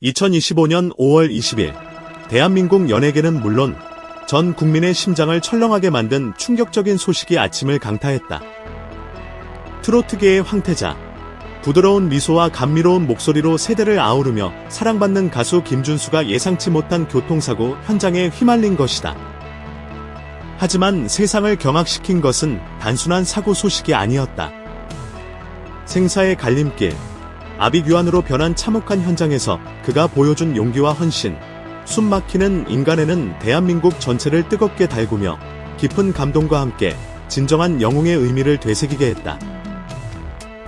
2025년 5월 20일, 대한민국 연예계는 물론 전 국민의 심장을 철렁하게 만든 충격적인 소식이 아침을 강타했다. 트로트계의 황태자, 부드러운 미소와 감미로운 목소리로 세대를 아우르며 사랑받는 가수 김준수가 예상치 못한 교통사고 현장에 휘말린 것이다. 하지만 세상을 경악시킨 것은 단순한 사고 소식이 아니었다. 생사의 갈림길, 아비규환으로 변한 참혹한 현장에서 그가 보여준 용기와 헌신, 숨막히는 인간에는 대한민국 전체를 뜨겁게 달구며 깊은 감동과 함께 진정한 영웅의 의미를 되새기게 했다.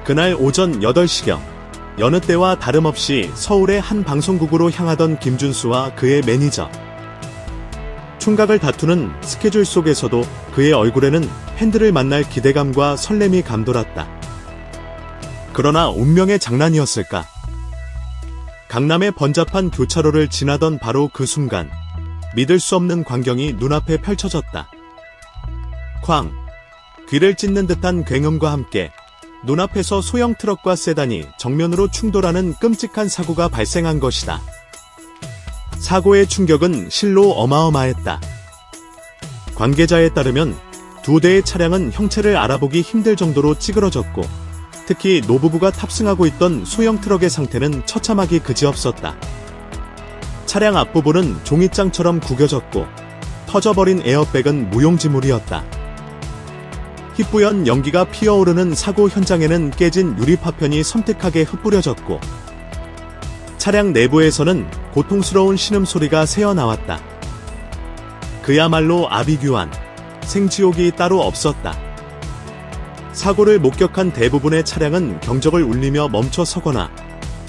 그날 오전 8시경, 여느 때와 다름없이 서울의 한 방송국으로 향하던 김준수와 그의 매니저. 총각을 다투는 스케줄 속에서도 그의 얼굴에는 팬들을 만날 기대감과 설렘이 감돌았다. 그러나 운명의 장난이었을까? 강남의 번잡한 교차로를 지나던 바로 그 순간, 믿을 수 없는 광경이 눈앞에 펼쳐졌다. 쾅! 귀를 찢는 듯한 굉음과 함께 눈앞에서 소형 트럭과 세단이 정면으로 충돌하는 끔찍한 사고가 발생한 것이다. 사고의 충격은 실로 어마어마했다. 관계자에 따르면 두 대의 차량은 형체를 알아보기 힘들 정도로 찌그러졌고, 특히 노부부가 탑승하고 있던 소형 트럭의 상태는 처참하기 그지없었다. 차량 앞부분은 종이장처럼 구겨졌고, 터져버린 에어백은 무용지물이었다. 희뿌연 연기가 피어오르는 사고 현장에는 깨진 유리파편이 섬뜩하게 흩뿌려졌고, 차량 내부에서는 고통스러운 신음소리가 새어나왔다. 그야말로 아비규환, 생지옥이 따로 없었다. 사고를 목격한 대부분의 차량은 경적을 울리며 멈춰 서거나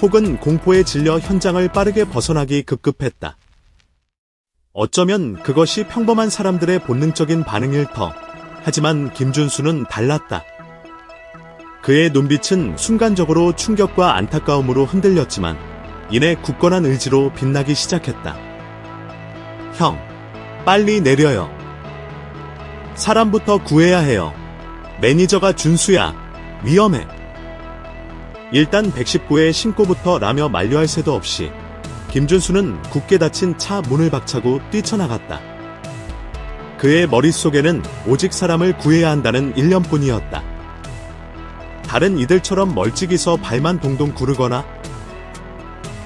혹은 공포에 질려 현장을 빠르게 벗어나기 급급했다. 어쩌면 그것이 평범한 사람들의 본능적인 반응일 터. 하지만 김준수는 달랐다. 그의 눈빛은 순간적으로 충격과 안타까움으로 흔들렸지만 이내 굳건한 의지로 빛나기 시작했다. 형, 빨리 내려요. 사람부터 구해야 해요. 매니저가 준수야. 위험해. 일단 119에 신고부터 라며 만류할 새도 없이 김준수는 굳게 닫힌 차 문을 박차고 뛰쳐나갔다. 그의 머릿속에는 오직 사람을 구해야 한다는 일념뿐이었다. 다른 이들처럼 멀찍이 서 발만 동동 구르거나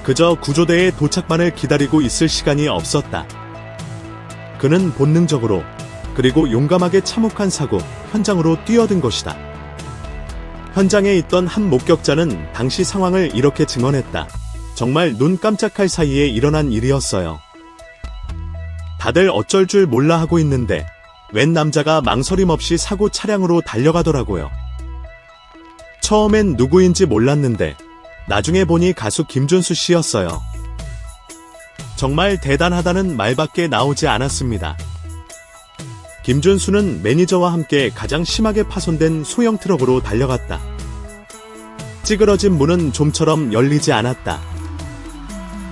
그저 구조대의 도착만을 기다리고 있을 시간이 없었다. 그는 본능적으로 그리고 용감하게 참혹한 사고 현장으로 뛰어든 것이다. 현장에 있던 한 목격자는 당시 상황을 이렇게 증언했다. 정말 눈 깜짝할 사이에 일어난 일이었어요. 다들 어쩔 줄 몰라 하고 있는데 웬 남자가 망설임 없이 사고 차량으로 달려가더라고요. 처음엔 누구인지 몰랐는데 나중에 보니 가수 김준수 씨였어요. 정말 대단하다는 말밖에 나오지 않았습니다. 김준수는 매니저와 함께 가장 심하게 파손된 소형 트럭으로 달려갔다. 찌그러진 문은 좀처럼 열리지 않았다.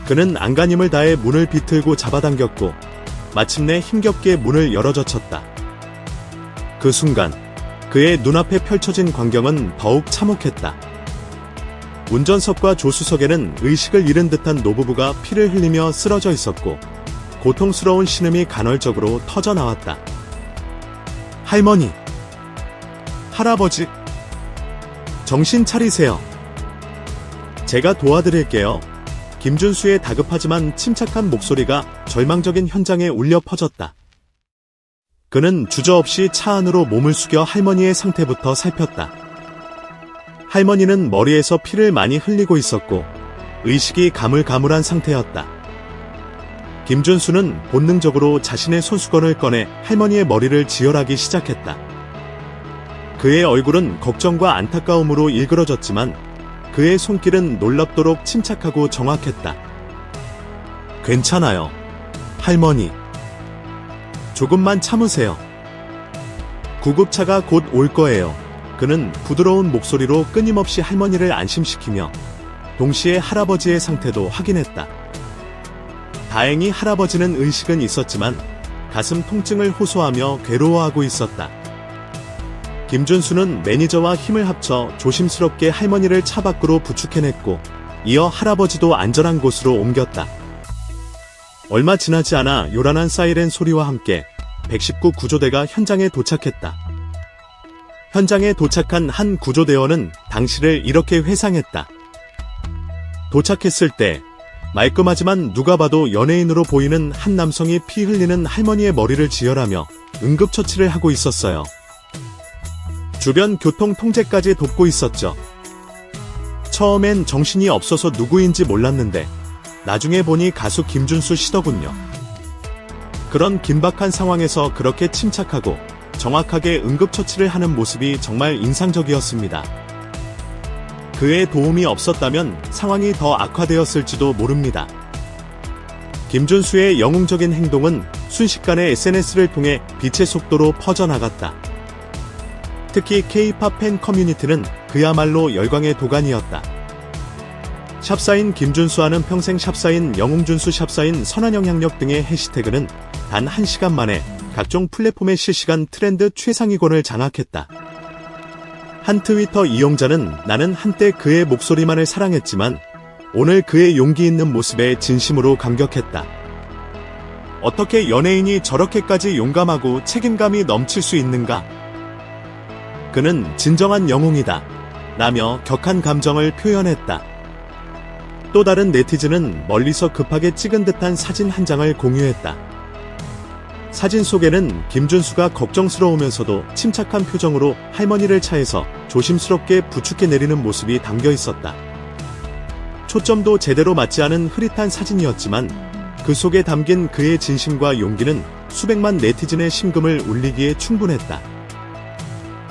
그는 안간힘을 다해 문을 비틀고 잡아당겼고 마침내 힘겹게 문을 열어젖혔다. 그 순간 그의 눈앞에 펼쳐진 광경은 더욱 참혹했다. 운전석과 조수석에는 의식을 잃은 듯한 노부부가 피를 흘리며 쓰러져 있었고 고통스러운 신음이 간헐적으로 터져나왔다. 할머니, 할아버지, 정신 차리세요. 제가 도와드릴게요. 김준수의 다급하지만 침착한 목소리가 절망적인 현장에 울려 퍼졌다. 그는 주저없이 차 안으로 몸을 숙여 할머니의 상태부터 살폈다. 할머니는 머리에서 피를 많이 흘리고 있었고 의식이 가물가물한 상태였다. 김준수는 본능적으로 자신의 손수건을 꺼내 할머니의 머리를 지혈하기 시작했다. 그의 얼굴은 걱정과 안타까움으로 일그러졌지만 그의 손길은 놀랍도록 침착하고 정확했다. 괜찮아요, 할머니. 조금만 참으세요. 구급차가 곧 올 거예요. 그는 부드러운 목소리로 끊임없이 할머니를 안심시키며 동시에 할아버지의 상태도 확인했다. 다행히 할아버지는 의식은 있었지만 가슴 통증을 호소하며 괴로워하고 있었다. 김준수는 매니저와 힘을 합쳐 조심스럽게 할머니를 차 밖으로 부축해냈고 이어 할아버지도 안전한 곳으로 옮겼다. 얼마 지나지 않아 요란한 사이렌 소리와 함께 119 구조대가 현장에 도착했다. 현장에 도착한 한 구조대원은 당시를 이렇게 회상했다. 도착했을 때 말끔하지만 누가 봐도 연예인으로 보이는 한 남성이 피 흘리는 할머니의 머리를 지혈하며 응급처치를 하고 있었어요. 주변 교통 통제까지 돕고 있었죠. 처음엔 정신이 없어서 누구인지 몰랐는데 나중에 보니 가수 김준수 씨더군요. 그런 긴박한 상황에서 그렇게 침착하고 정확하게 응급처치를 하는 모습이 정말 인상적이었습니다. 그의 도움이 없었다면 상황이 더 악화되었을지도 모릅니다. 김준수의 영웅적인 행동은 순식간에 SNS를 통해 빛의 속도로 퍼져나갔다. 특히 K-팝 팬 커뮤니티는 그야말로 열광의 도가니였다. 샵사인 김준수와는 평생 샵사인 영웅준수 샵사인 선한영향력 등의 해시태그는 단 1시간 만에 각종 플랫폼의 실시간 트렌드 최상위권을 장악했다. 한 트위터 이용자는 나는 한때 그의 목소리만을 사랑했지만 오늘 그의 용기 있는 모습에 진심으로 감격했다. 어떻게 연예인이 저렇게까지 용감하고 책임감이 넘칠 수 있는가? 그는 진정한 영웅이다. 라며 격한 감정을 표현했다. 또 다른 네티즌은 멀리서 급하게 찍은 듯한 사진 한 장을 공유했다. 사진 속에는 김준수가 걱정스러우면서도 침착한 표정으로 할머니를 차에서 조심스럽게 부축해 내리는 모습이 담겨 있었다. 초점도 제대로 맞지 않은 흐릿한 사진이었지만 그 속에 담긴 그의 진심과 용기는 수백만 네티즌의 심금을 울리기에 충분했다.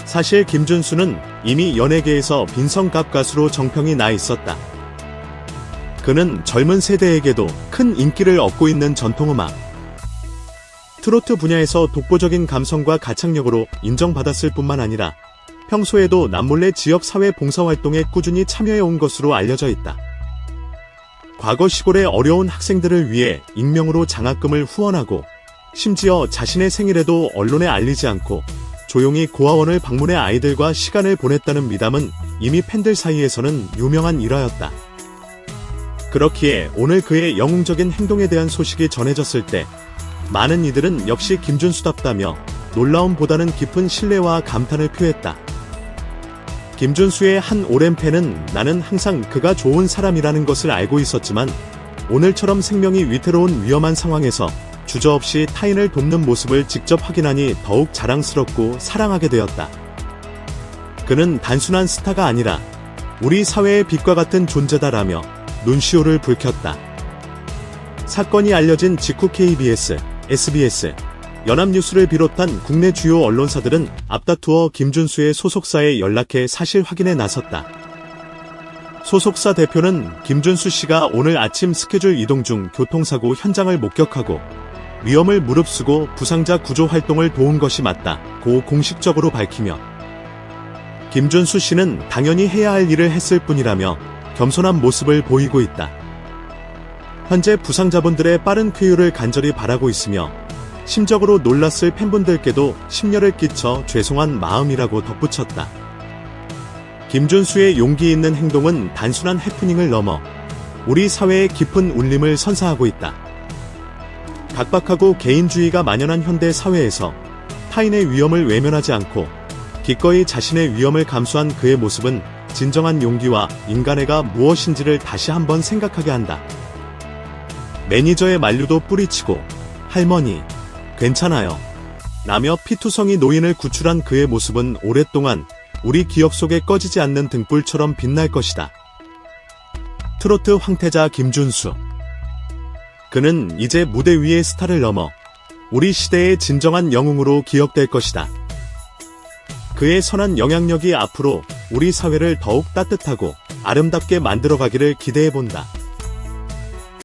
사실 김준수는 이미 연예계에서 빈성갑 가수로 정평이 나 있었다. 그는 젊은 세대에게도 큰 인기를 얻고 있는 전통음악, 트로트 분야에서 독보적인 감성과 가창력으로 인정받았을 뿐만 아니라 평소에도 남몰래 지역사회 봉사활동에 꾸준히 참여해온 것으로 알려져 있다. 과거 시골의 어려운 학생들을 위해 익명으로 장학금을 후원하고 심지어 자신의 생일에도 언론에 알리지 않고 조용히 고아원을 방문해 아이들과 시간을 보냈다는 미담은 이미 팬들 사이에서는 유명한 일화였다. 그렇기에 오늘 그의 영웅적인 행동에 대한 소식이 전해졌을 때 많은 이들은 역시 김준수답다며 놀라움보다는 깊은 신뢰와 감탄을 표했다. 김준수의 한 오랜 팬은 나는 항상 그가 좋은 사람이라는 것을 알고 있었지만 오늘처럼 생명이 위태로운 위험한 상황에서 주저없이 타인을 돕는 모습을 직접 확인하니 더욱 자랑스럽고 사랑하게 되었다. 그는 단순한 스타가 아니라 우리 사회의 빛과 같은 존재다라며 눈시울을 붉혔다. 사건이 알려진 직후 KBS, SBS, 연합뉴스를 비롯한 국내 주요 언론사들은 앞다투어 김준수의 소속사에 연락해 사실 확인에 나섰다. 소속사 대표는 김준수 씨가 오늘 아침 스케줄 이동 중 교통사고 현장을 목격하고 위험을 무릅쓰고 부상자 구조 활동을 도운 것이 맞다고 공식적으로 밝히며 김준수 씨는 당연히 해야 할 일을 했을 뿐이라며 겸손한 모습을 보이고 있다. 현재 부상자분들의 빠른 쾌유를 간절히 바라고 있으며 심적으로 놀랐을 팬분들께도 심려를 끼쳐 죄송한 마음이라고 덧붙였다. 김준수의 용기 있는 행동은 단순한 해프닝을 넘어 우리 사회의 깊은 울림을 선사하고 있다. 각박하고 개인주의가 만연한 현대 사회에서 타인의 위험을 외면하지 않고 기꺼이 자신의 위험을 감수한 그의 모습은 진정한 용기와 인간애가 무엇인지를 다시 한번 생각하게 한다. 매니저의 만류도 뿌리치고 할머니, 괜찮아요. 라며 피투성이 노인을 구출한 그의 모습은 오랫동안 우리 기억 속에 꺼지지 않는 등불처럼 빛날 것이다. 트로트 황태자 김준수. 그는 이제 무대 위의 스타를 넘어 우리 시대의 진정한 영웅으로 기억될 것이다. 그의 선한 영향력이 앞으로 우리 사회를 더욱 따뜻하고 아름답게 만들어가기를 기대해본다.